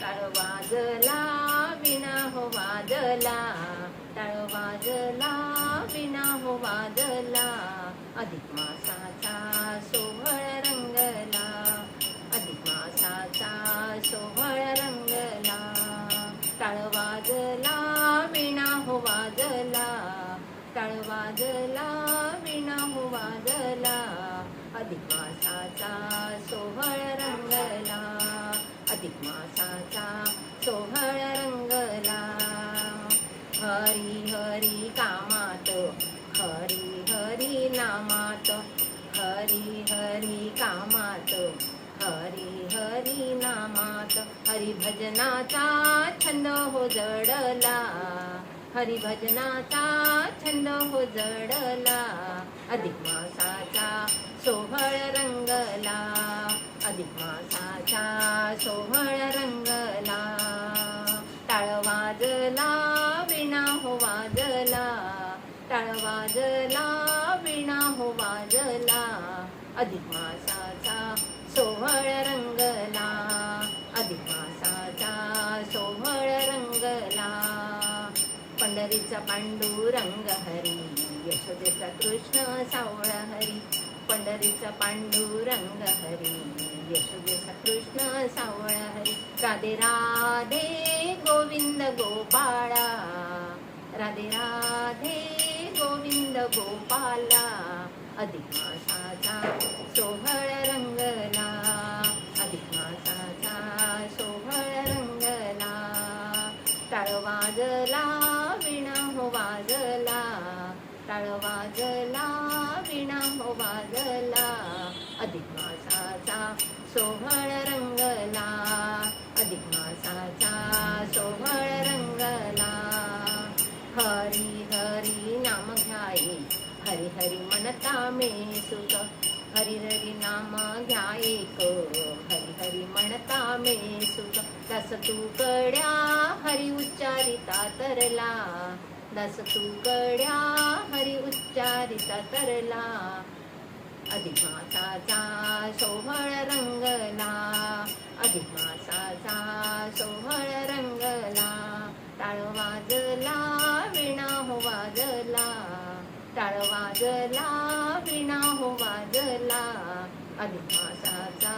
टाळ वाजला विणा हो वाजला, टाळ वाजला विणा हो वाजला. अधिक मासाचा सोहळ रंगला, अधिक मासाचा सोहळ रंगला. टाळ वाजला विणा हो वाजला, टाळ वाजला विणा हो वाजला. अधिक मासाचा सोहळ रंगला, अधिक मासाचा सोहळ रंगला. हरी हरी कामात, हरी हरी नामात, हरी हरी कामात, हरी हरी नामात. हरिभजनाचा छंद हो जडला, हरिभजनाचा छंद हो जडला. अधिक मासाचा सोहळ रंगला, अधिक मासाचा सोहळ रंगला. टाळ वाजला विणा हो वाजला, टाळ वाजला विणा हो वाजला. अधिक मासाचा सोहळ रंगला, अधिक मासाचा सोहळ रंगला. पंढरीचा पांडुरंग हरी, यशोदेचा कृष्ण सावळ हरी. पंढरीचा पांडुरंग हरी, यशोदेचा कृष्ण सावळ हरी. राधे राधे गोविंद गोपाळा, राधे राधे गोविंद गोपाला. अधिक मासाचा सोहळ रंगला, अधिक मासाचा सोहळ रंगला. टाळ वाजला विणा हो वाजला, टाळ वाजला विणा हो वाजला. अधिक मासाचा सोहळ रंगला, अधिक मासाचा सोहळ रंगला. हरी हरी नाम घ्याये, हरी हरी म्हणता मे सुख. हरी हरी नाम घ्यायेक, हरी हरी म्हणता मे सुख. दास तू कड्या हरी उच्चारिता तरला, दास तू कड्या हरी उच्चारिता तरला. अधिक मासाचा सोहळ रंगला, अधिक मासाचा सोहळ रंगला. टाळ वाजला विणा हो वाजला, टाळ वाजला विणा हो वाजला. अधिक मासाचा